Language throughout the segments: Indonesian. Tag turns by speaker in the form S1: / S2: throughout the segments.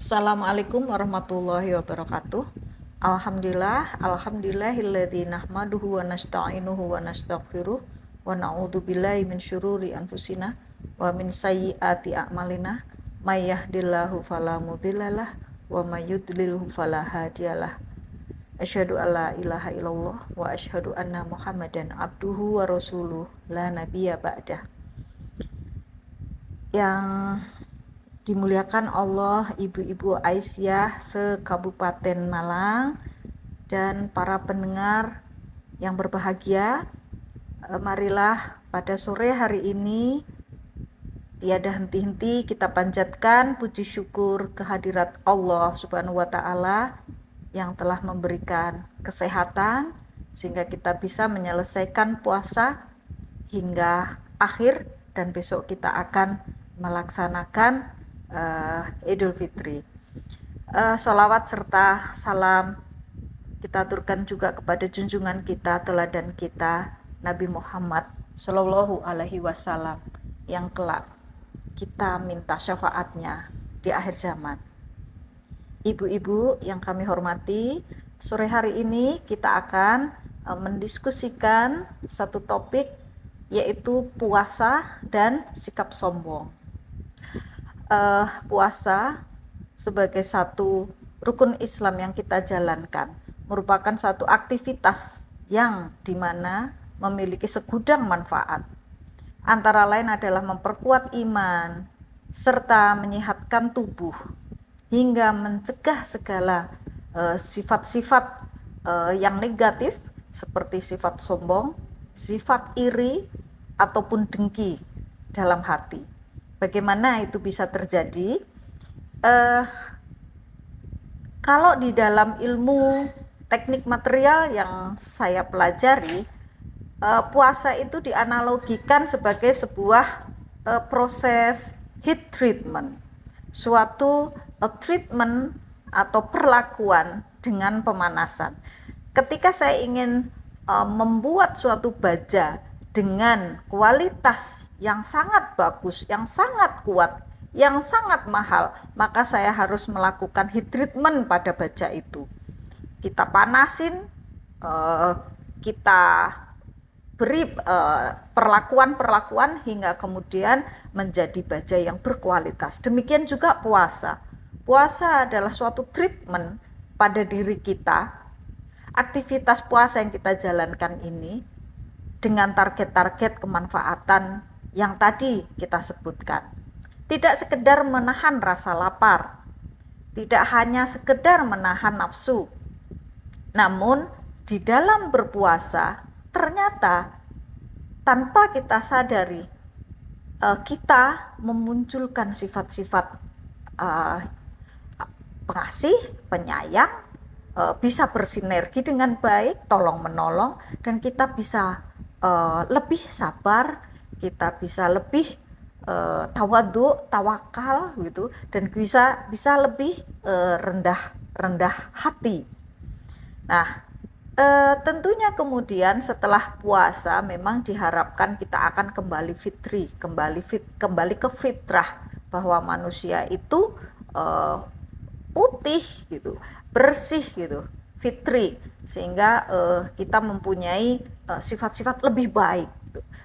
S1: Assalamualaikum warahmatullahi wabarakatuh. Alhamdulillahilladzi nahmaduhu wa nasta'inuhu wa nastaghfiruh wa na'udzu billahi min syururi anfusina wa min sayyiati a'malina may yahdihillahu fala mudhillalah wa may yudlilhu fala hadiyalah. Asyhadu alla ilaha illallah wa asyhadu anna Muhammadan abduhu wa rasuluh la nabiyya ba'dah. Yang dimuliakan Allah, Ibu-ibu Aisyah se-Kabupaten Malang dan para pendengar yang berbahagia, marilah pada sore hari ini tiada henti-henti kita panjatkan puji syukur kehadirat Allah Subhanahu wa taala yang telah memberikan kesehatan sehingga kita bisa menyelesaikan puasa hingga akhir, dan besok kita akan melaksanakan Idul Fitri. Sholawat serta salam kita aturkan juga kepada junjungan kita, teladan kita, Nabi Muhammad Shallallahu Alaihi Wasallam, yang kelak kita minta syafaatnya di akhir zaman. Ibu-ibu yang kami hormati, sore hari ini kita akan mendiskusikan satu topik, yaitu puasa dan sikap sombong. Puasa sebagai satu rukun Islam yang kita jalankan merupakan satu aktivitas yang dimana memiliki segudang manfaat. Antara lain adalah memperkuat iman serta menyehatkan tubuh hingga mencegah segala sifat-sifat yang negatif seperti sifat sombong, sifat iri ataupun dengki dalam hati. Bagaimana itu bisa terjadi? Kalau di dalam ilmu teknik material yang saya pelajari, puasa itu dianalogikan sebagai sebuah proses heat treatment, suatu treatment atau perlakuan dengan pemanasan. Ketika saya ingin membuat suatu baja dengan kualitas yang sangat bagus, yang sangat kuat, yang sangat mahal, maka saya harus melakukan heat treatment pada baja itu. Kita panasin, kita beri perlakuan hingga kemudian menjadi baja yang berkualitas. Demikian juga puasa. Puasa adalah suatu treatment pada diri kita. Aktivitas puasa yang kita jalankan ini dengan target-target kemanfaatan yang tadi kita sebutkan. Tidak sekedar menahan rasa lapar, tidak hanya sekedar menahan nafsu, namun di dalam berpuasa ternyata tanpa kita sadari kita memunculkan sifat-sifat pengasih, penyayang, bisa bersinergi dengan baik, tolong menolong, dan kita bisa lebih sabar, kita bisa lebih tawadhu, tawakal gitu, dan bisa lebih rendah hati. Nah, tentunya kemudian setelah puasa memang diharapkan kita akan kembali fitri, kembali ke fitrah, bahwa manusia itu putih gitu, bersih gitu, fitri, sehingga kita mempunyai sifat-sifat lebih baik,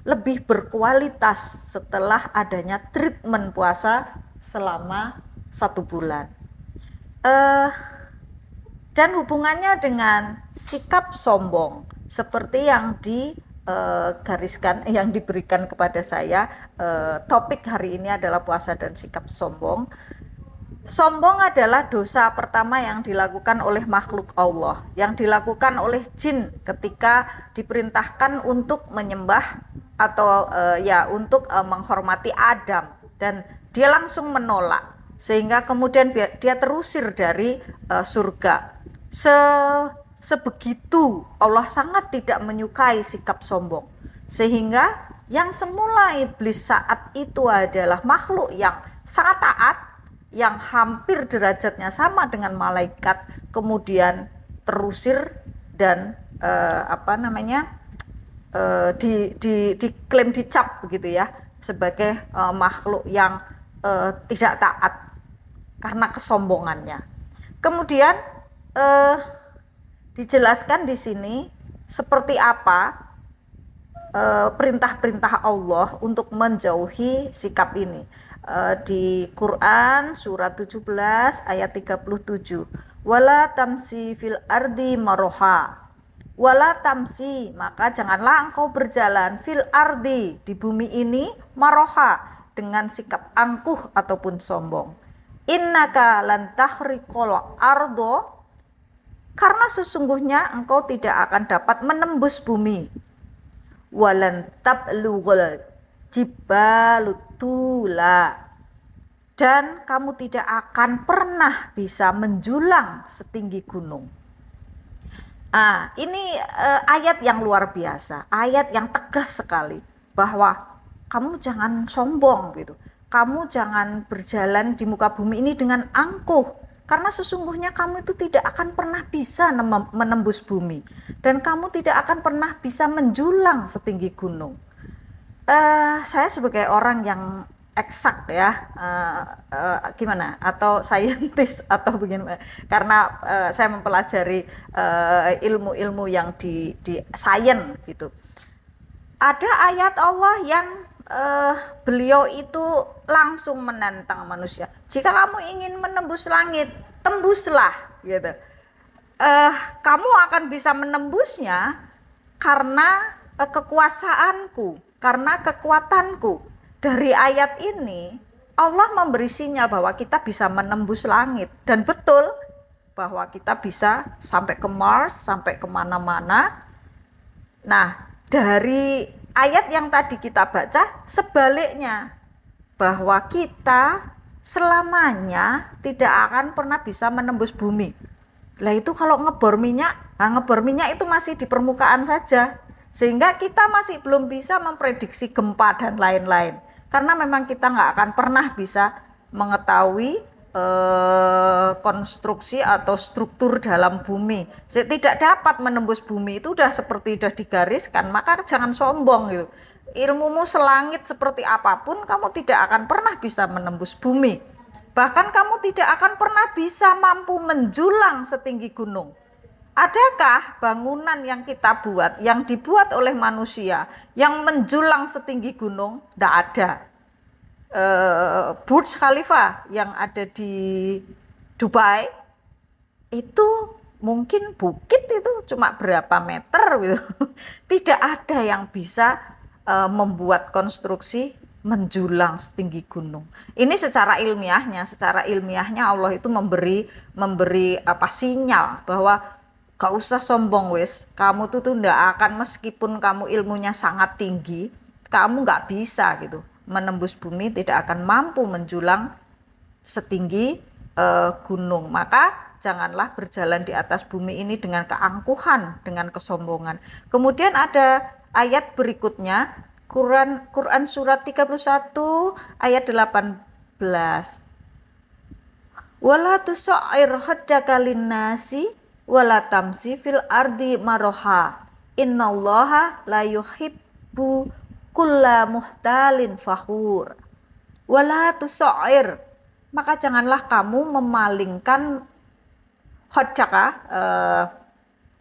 S1: lebih berkualitas setelah adanya treatment puasa selama 1 bulan. Dan hubungannya dengan sikap sombong seperti yang digariskan, yang diberikan kepada saya, topik hari ini adalah puasa dan sikap sombong. Sombong adalah dosa pertama yang dilakukan oleh makhluk Allah, yang dilakukan oleh jin ketika diperintahkan untuk menyembah atau untuk menghormati Adam, dan dia langsung menolak sehingga kemudian dia terusir dari surga. Sebegitu Allah sangat tidak menyukai sikap sombong, sehingga yang semula iblis saat itu adalah makhluk yang sangat taat, yang hampir derajatnya sama dengan malaikat, kemudian terusir dan diklaim, dicap begitu ya, sebagai makhluk yang tidak taat. karena kesombongannya. Kemudian dijelaskan di sini seperti apa perintah-perintah Allah untuk menjauhi sikap ini. Di Quran surat 17 ayat 37. Wala tamsi fil ardi maroha. Wala tamsi, maka janganlah engkau berjalan fil ardi, di bumi ini, maroha, dengan sikap angkuh ataupun sombong. Innaka lan tahriqal ardo, karena sesungguhnya engkau tidak akan dapat menembus bumi. Walan tablughal jibalutula, dan kamu tidak akan pernah bisa menjulang setinggi gunung. Ini ayat yang luar biasa, ayat yang tegas sekali, bahwa kamu jangan sombong gitu. Kamu jangan berjalan di muka bumi ini dengan angkuh, karena sesungguhnya kamu itu tidak akan pernah bisa menembus bumi, dan kamu tidak akan pernah bisa menjulang setinggi gunung. Saya sebagai orang yang eksak ya, gimana, atau saintis atau begini, karena saya mempelajari ilmu-ilmu yang di sains gitu. Ada ayat Allah yang beliau itu langsung menantang manusia. Jika kamu ingin menembus langit, tembuslah gitu. Kamu akan bisa menembusnya karena kekuasaanku, karena kekuatanku. Dari ayat ini Allah memberi sinyal bahwa kita bisa menembus langit, dan betul bahwa kita bisa sampai ke Mars, sampai kemana-mana. Nah, dari ayat yang tadi kita baca sebaliknya, bahwa kita selamanya tidak akan pernah bisa menembus bumi. Lah itu kalau ngebor minyak itu masih di permukaan saja, sehingga kita masih belum bisa memprediksi gempa dan lain-lain, karena memang kita nggak akan pernah bisa mengetahui konstruksi atau struktur dalam bumi. Tidak dapat menembus bumi, itu udah seperti udah digariskan, maka jangan sombong gitu. Ilmumu selangit seperti apapun, kamu tidak akan pernah bisa menembus bumi. Bahkan kamu tidak akan pernah bisa mampu menjulang setinggi gunung. Adakah bangunan yang kita buat, yang dibuat oleh manusia, yang menjulang setinggi gunung? Tidak ada. Burj Khalifa yang ada di Dubai itu mungkin bukit itu cuma berapa meter gitu. Tidak ada yang bisa membuat konstruksi menjulang setinggi gunung. Ini secara ilmiahnya Allah itu memberi sinyal bahwa gak usah sombong wis, kamu tuh ndak akan, meskipun kamu ilmunya sangat tinggi, kamu nggak bisa gitu menembus bumi, tidak akan mampu menjulang setinggi gunung. Maka janganlah berjalan di atas bumi ini dengan keangkuhan, dengan kesombongan. Kemudian ada ayat berikutnya, Quran surat 31 ayat 18. Wala tusa'ir haddaka linnasi wala tamsi fil ardi maroha. Innallaha la yuhibbu kulla muhtalin fakhur. Wala tusa'ir, maka janganlah kamu memalingkan haddaka,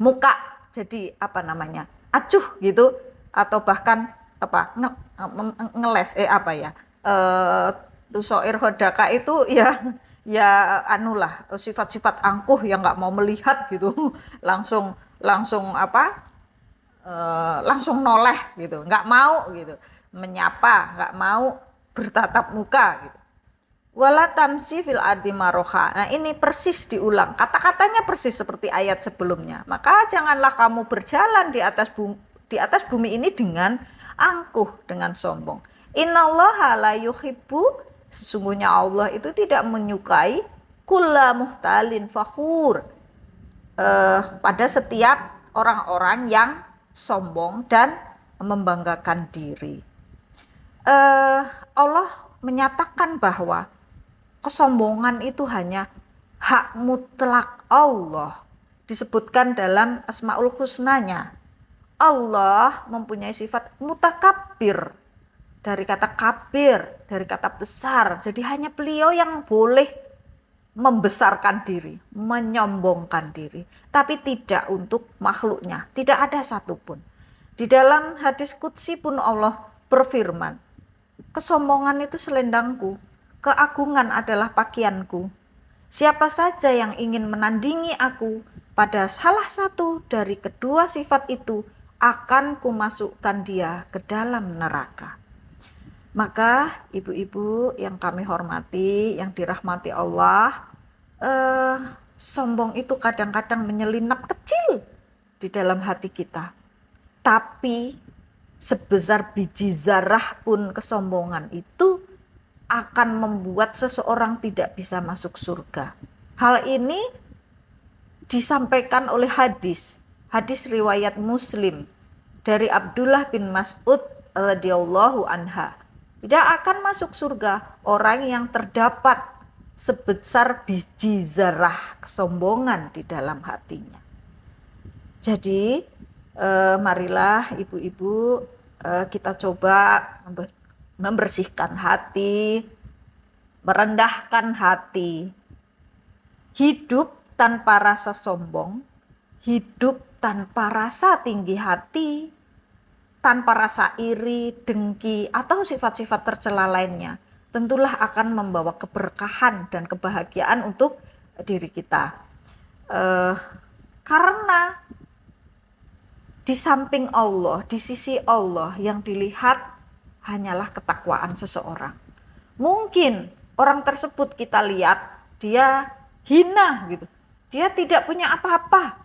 S1: muka, jadi acuh gitu, atau bahkan ngeles tusoir hodaka itu ya anulah, sifat-sifat angkuh yang nggak mau melihat gitu, langsung langsung noleh gitu, nggak mau gitu menyapa, nggak mau bertatap muka gitu. Wala tamsi fil ardi maroha. Nah, ini persis diulang, kata-katanya persis seperti ayat sebelumnya. Maka janganlah kamu berjalan di atas bumi ini dengan angkuh, dengan sombong. Innallaha la yuhibbu, sesungguhnya Allah itu tidak menyukai kulla muhtalin fakhur, pada setiap orang-orang yang sombong dan membanggakan diri. Allah menyatakan bahwa kesombongan itu hanya hak mutlak Allah, disebutkan dalam Asmaul Husnanya. Allah mempunyai sifat mutakabbir, dari kata kabir, dari kata besar. Jadi hanya beliau yang boleh membesarkan diri, menyombongkan diri, tapi tidak untuk makhluknya, tidak ada satupun. Di dalam hadis qudsi pun Allah berfirman, kesombongan itu selendangku, keagungan adalah pakaianku. Siapa saja yang ingin menandingi aku pada salah satu dari kedua sifat itu, akan kumasukkan dia ke dalam neraka. Maka ibu-ibu yang kami hormati, yang dirahmati Allah, sombong itu kadang-kadang menyelinap kecil di dalam hati kita. Tapi sebesar biji zarah pun kesombongan itu akan membuat seseorang tidak bisa masuk surga. Hal ini disampaikan oleh hadis riwayat Muslim dari Abdullah bin Mas'ud radhiyallahu anha. Tidak akan masuk surga orang yang terdapat sebesar biji zarah kesombongan di dalam hatinya. Jadi marilah ibu-ibu kita coba membersihkan hati, merendahkan hati, hidup tanpa rasa sombong, hidup tanpa rasa tinggi hati, tanpa rasa iri, dengki, atau sifat-sifat tercela lainnya, tentulah akan membawa keberkahan dan kebahagiaan untuk diri kita. Karena di samping Allah, di sisi Allah yang dilihat hanyalah ketakwaan seseorang. Mungkin orang tersebut kita lihat dia hina gitu, dia tidak punya apa-apa.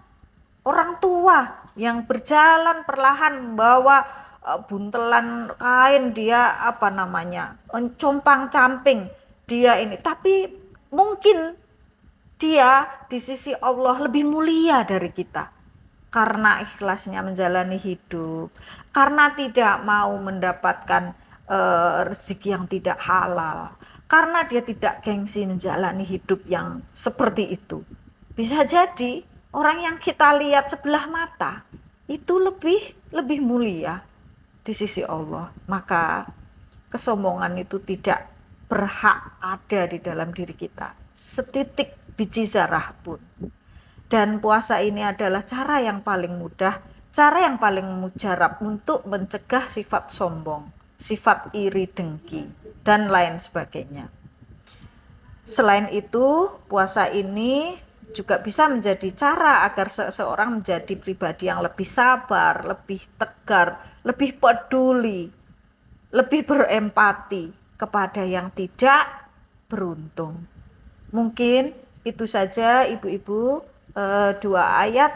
S1: Orang tua yang berjalan perlahan membawa buntelan kain, dia compang-camping, dia ini, tapi mungkin dia di sisi Allah lebih mulia dari kita karena ikhlasnya menjalani hidup, karena tidak mau mendapatkan rezeki yang tidak halal, karena dia tidak gengsi menjalani hidup yang seperti itu. Bisa jadi orang yang kita lihat sebelah mata itu lebih mulia di sisi Allah. Maka kesombongan itu tidak berhak ada di dalam diri kita, setitik biji zarah pun. Dan puasa ini adalah cara yang paling mudah, cara yang paling mujarab untuk mencegah sifat sombong, sifat iri dengki, dan lain sebagainya. Selain itu, puasa ini juga bisa menjadi cara agar seseorang menjadi pribadi yang lebih sabar, lebih tegar, lebih peduli, lebih berempati kepada yang tidak beruntung. Mungkin itu saja ibu-ibu, 2 ayat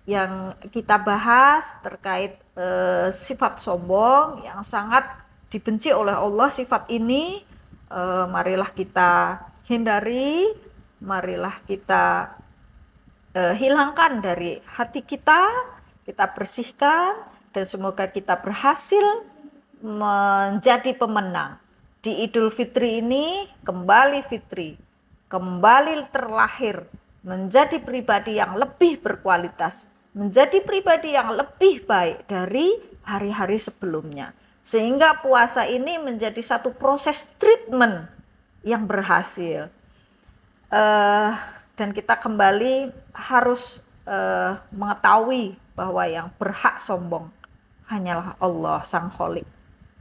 S1: yang kita bahas terkait sifat sombong yang sangat dibenci oleh Allah. Sifat ini marilah kita hindari, marilah kita hilangkan dari hati kita bersihkan, dan semoga kita berhasil menjadi pemenang di Idul Fitri ini, kembali fitri, kembali terlahir menjadi pribadi yang lebih berkualitas, menjadi pribadi yang lebih baik dari hari-hari sebelumnya, sehingga puasa ini menjadi satu proses treatment yang berhasil. Dan kita kembali harus mengetahui bahwa yang berhak sombong hanyalah Allah Sang Kholik,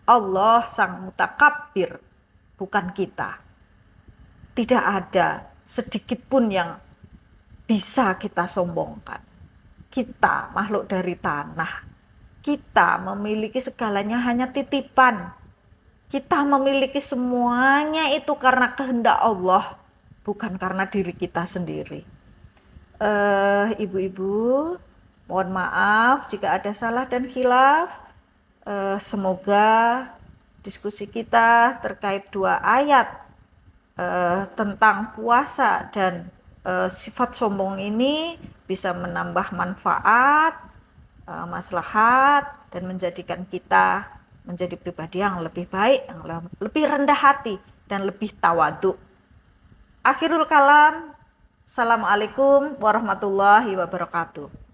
S1: Allah Sang Mutakabbir, bukan kita. Tidak ada sedikit pun yang bisa kita sombongkan. Kita makhluk dari tanah, kita memiliki segalanya hanya titipan. Kita memiliki semuanya itu karena kehendak Allah, bukan karena diri kita sendiri. Ibu-ibu, mohon maaf jika ada salah dan khilaf. Semoga diskusi kita terkait 2 ayat tentang puasa dan sifat sombong ini bisa menambah manfaat, maslahat, dan menjadikan kita menjadi pribadi yang lebih baik, yang lebih rendah hati, dan lebih tawadhu. Akhirul kalam, assalamualaikum warahmatullahi wabarakatuh.